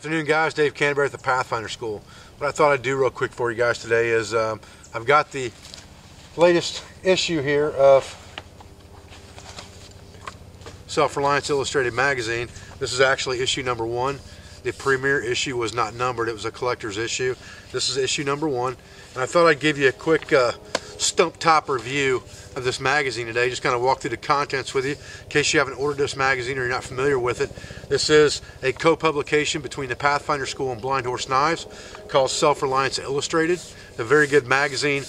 Afternoon, guys. Dave Canterbury at the Pathfinder School. What I thought I'd do real quick for you guys today is I've got the latest issue here of Self-Reliance Illustrated magazine. This is actually issue number 1. The premiere issue was not numbered. It was a collector's issue. This is issue number 1. And I thought I'd give you a quick stump top review of this magazine today. Just kind of walk through the contents with you in case you haven't ordered this magazine or you're not familiar with it. This is a co-publication between the Pathfinder School and Blind Horse Knives called Self-Reliance Illustrated. A very good magazine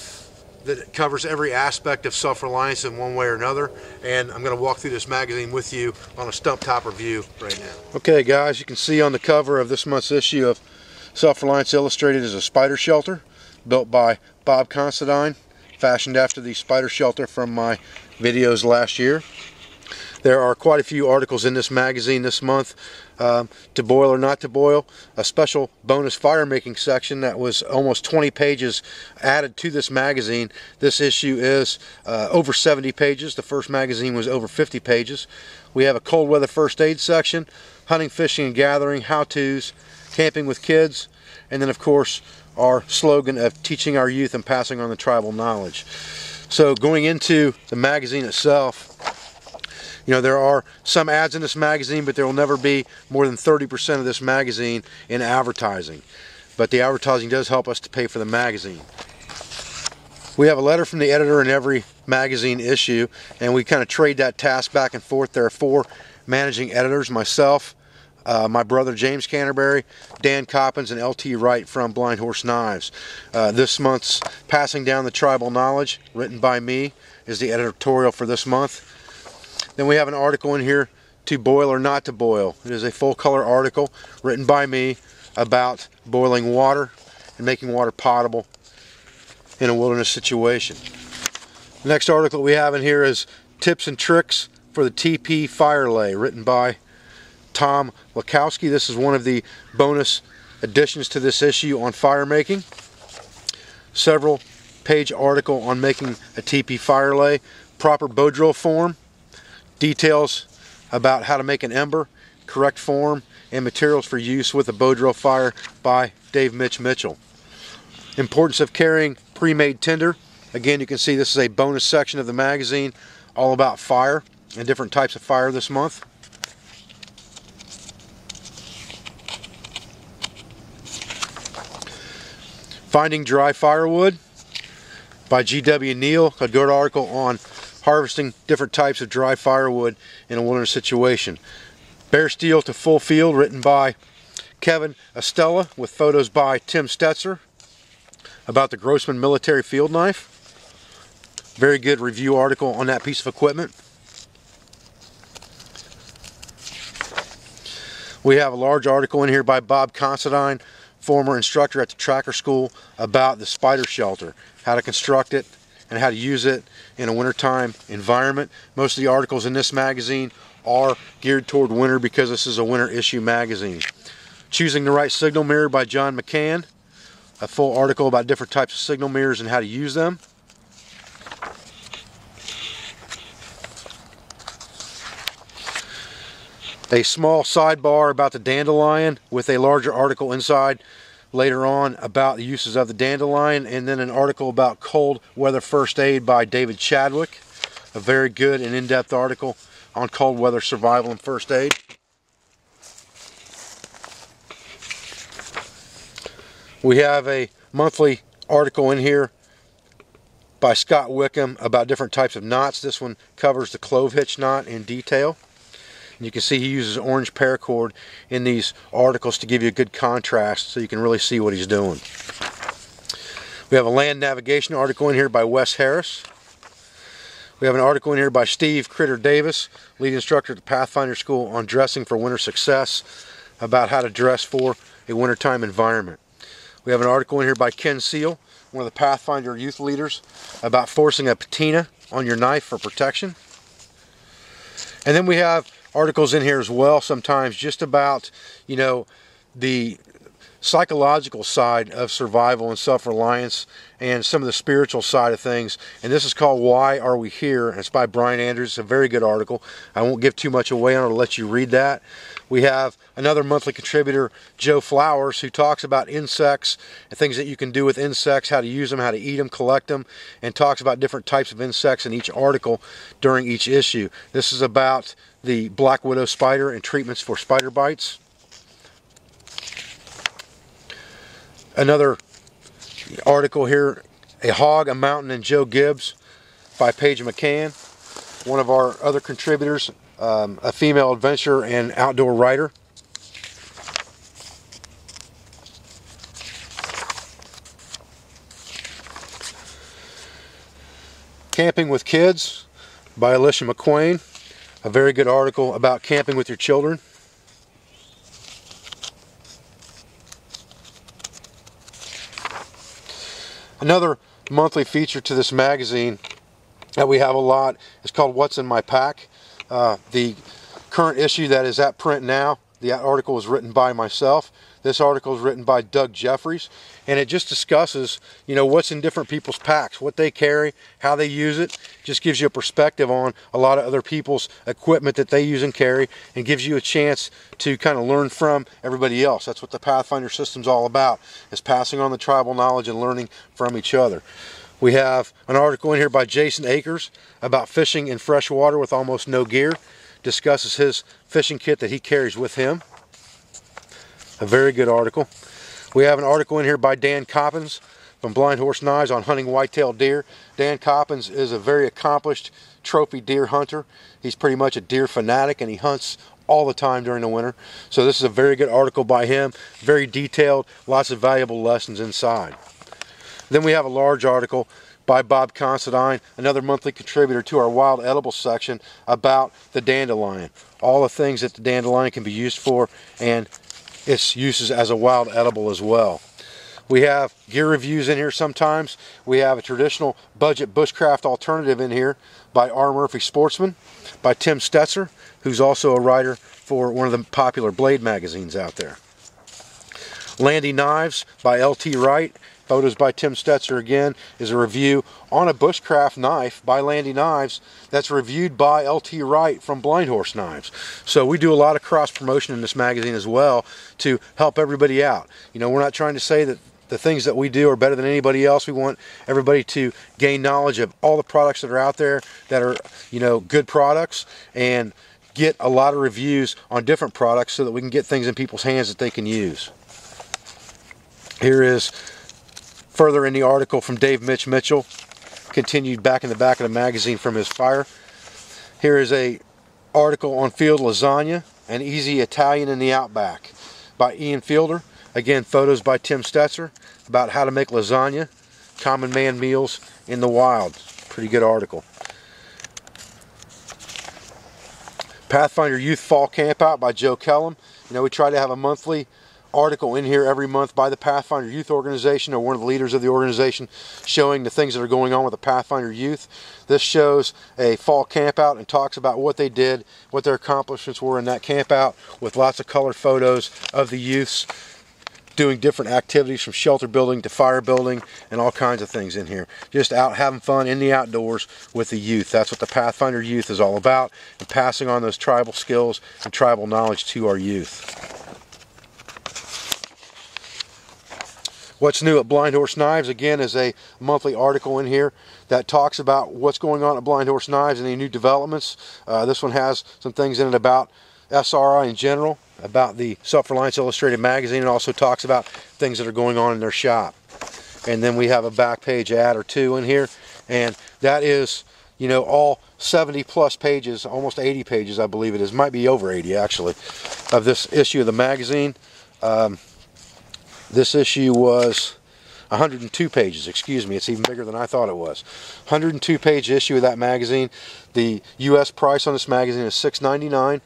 that covers every aspect of self-reliance in one way or another, and I'm going to walk through this magazine with you on a stump top review right now. Okay guys, you can see on the cover of this month's issue of Self-Reliance Illustrated is a spider shelter built by Bob Considine, fashioned after the spider shelter from my videos last year. There are quite a few articles in this magazine this month. To boil or not to boil, a special bonus fire making section that was almost 20 pages added to this magazine. This issue is over 70 pages. The first magazine was over 50 pages. We have a cold weather first aid section, hunting, fishing, and gathering, how-tos, camping with kids, and then of course our slogan of teaching our youth and passing on the tribal knowledge. So going into the magazine itself, you know, there are some ads in this magazine, but there will never be more than 30% of this magazine in advertising. But the advertising does help us to pay for the magazine. We have a letter from the editor in every magazine issue, and we kind of trade that task back and forth. There are 4 managing editors, myself, my brother James Canterbury, Dan Coppins, and L.T. Wright from Blind Horse Knives. This month's Passing Down the Tribal Knowledge, written by me, is the editorial for this month. Then we have an article in here, To Boil or Not to Boil. It is a full color article written by me about boiling water and making water potable in a wilderness situation. The next article we have in here is Tips and Tricks for the TP Fire Lay, written by Tom Lakowski. This is one of the bonus additions to this issue on fire making. Several page article on making a TP fire lay, proper bow drill form, details about how to make an ember, correct form, and materials for use with a bow drill fire by Dave Mitchell. Importance of carrying pre-made tinder. Again, you can see this is a bonus section of the magazine all about fire and different types of fire this month. Finding Dry Firewood by G.W. Neal, a good article on harvesting different types of dry firewood in a wilderness situation. Bare Steel to Full Field, written by Kevin Estella, with photos by Tim Stetzer, about the Grossman military field knife. Very good review article on that piece of equipment. We have a large article in here by Bob Considine, former instructor at the Tracker School, about the spider shelter, how to construct it and how to use it in a wintertime environment. Most of the articles in this magazine are geared toward winter because this is a winter issue magazine. Choosing the Right Signal Mirror by John McCann, a full article about different types of signal mirrors and how to use them. A small sidebar about the dandelion with a larger article inside later on about the uses of the dandelion, and then an article about cold weather first aid by David Chadwick, a very good and in-depth article on cold weather survival and first aid. We have a monthly article in here by Scott Wickham about different types of knots. This one covers the clove hitch knot in detail. And you can see he uses orange paracord in these articles to give you a good contrast so you can really see what he's doing. We have a land navigation article in here by Wes Harris. We have an article in here by Steve Critter Davis, lead instructor at the Pathfinder School, on dressing for winter success, about how to dress for a wintertime environment. We have an article in here by Ken Seal, one of the Pathfinder youth leaders, about forcing a patina on your knife for protection. And then we have articles in here as well sometimes just about, you know, the psychological side of survival and self-reliance and some of the spiritual side of things. And this is called Why Are We Here? And it's by Brian Andrews. It's a very good article. I won't give too much away on it. I'll let you read that. We have another monthly contributor, Joe Flowers, who talks about insects and things that you can do with insects, how to use them, how to eat them, collect them, and talks about different types of insects in each article during each issue. This is about the black widow spider and treatments for spider bites. Another article here, A Hog, a Mountain, and Joe Gibbs by Paige McCann, one of our other contributors, a female adventurer and outdoor writer. Camping with Kids by Alicia McQuain, a very good article about camping with your children. Another monthly feature to this magazine that we have a lot is called What's in My Pack. The current issue that is at print now, the article was written by myself. This article is written by Doug Jeffries, and it just discusses, you know, what's in different people's packs, what they carry, how they use it. Just gives you a perspective on a lot of other people's equipment that they use and carry, and gives you a chance to kind of learn from everybody else. That's what the Pathfinder system's all about, is passing on the tribal knowledge and learning from each other. We have an article in here by Jason Akers about fishing in fresh water with almost no gear. Discusses his fishing kit that he carries with him. A very good article. We have an article in here by Dan Coppins from Blind Horse Knives on hunting white-tailed deer. Dan Coppins is a very accomplished trophy deer hunter. He's pretty much a deer fanatic, and he hunts all the time during the winter. So this is a very good article by him. Very detailed, lots of valuable lessons inside. Then we have a large article by Bob Considine, another monthly contributor to our wild edible section, about the dandelion. All the things that the dandelion can be used for, and its uses as a wild edible as well. We have gear reviews in here sometimes. We have a traditional budget bushcraft alternative in here by R. Murphy Sportsman, by Tim Stetzer, who's also a writer for one of the popular blade magazines out there. Landy Knives by L.T. Wright, photos by Tim Stetzer again, is a review on a bushcraft knife by Landy Knives that's reviewed by L.T. Wright from Blind Horse Knives. So we do a lot of cross promotion in this magazine as well to help everybody out. You know, we're not trying to say that the things that we do are better than anybody else. We want everybody to gain knowledge of all the products that are out there that are, you know, good products, and get a lot of reviews on different products so that we can get things in people's hands that they can use. Here is further in the article from Dave Mitchell, continued back in the back of the magazine from his fire. Here is a article on field lasagna, an easy Italian in the outback, by Ian Fielder. Again, photos by Tim Stetzer about how to make lasagna, common man meals in the wild. Pretty good article. Pathfinder Youth Fall Campout by Joe Kellum. You know, we try to have a monthly article in here every month by the Pathfinder Youth Organization or one of the leaders of the organization, showing the things that are going on with the Pathfinder Youth. This shows a fall campout and talks about what they did, what their accomplishments were in that campout, with lots of colored photos of the youths doing different activities from shelter building to fire building and all kinds of things in here. Just out having fun in the outdoors with the youth. That's what the Pathfinder Youth is all about, and passing on those tribal skills and tribal knowledge to our youth. What's new at Blind Horse Knives, again, is a monthly article in here that talks about what's going on at Blind Horse Knives and any new developments. This one has some things in it about SRI in general, about the Self-Reliance Illustrated magazine, and also talks about things that are going on in their shop. And then we have a back page ad or two in here, and that is, you know, all 70 plus pages, almost 80 pages I believe it is, might be over 80 actually, of this issue of the magazine. This issue was 102 pages, excuse me, it's even bigger than I thought it was. 102 page issue of that magazine. The US price on this magazine is $6.99.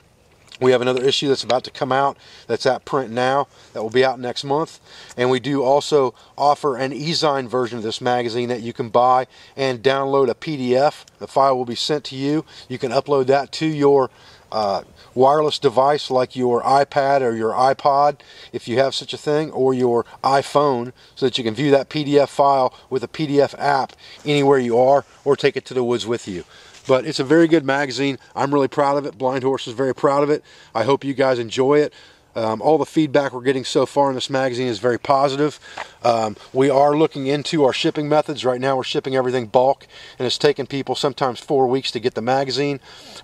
We have another issue that's about to come out that's at print now that will be out next month. And we do also offer an e-zine version of this magazine that you can buy and download a PDF. The file will be sent to you. You can upload that to your wireless device like your iPad or your iPod, if you have such a thing, or your iPhone, so that you can view that PDF file with a PDF app anywhere you are, or take it to the woods with you. But it's a very good magazine. I'm really proud of it. Blind Horse is very proud of it. I hope you guys enjoy it. All the feedback we're getting so far in this magazine is very positive. We are looking into our shipping methods. Right now we're shipping everything bulk, and it's taken people sometimes 4 weeks to get the magazine.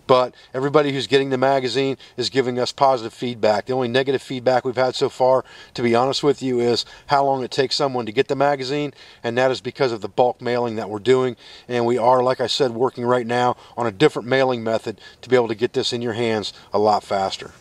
But everybody who's getting the magazine is giving us positive feedback. The only negative feedback we've had so far, to be honest with you, is how long it takes someone to get the magazine, and that is because of the bulk mailing that we're doing. And we are, like I said, working right now on a different mailing method to be able to get this in your hands a lot faster.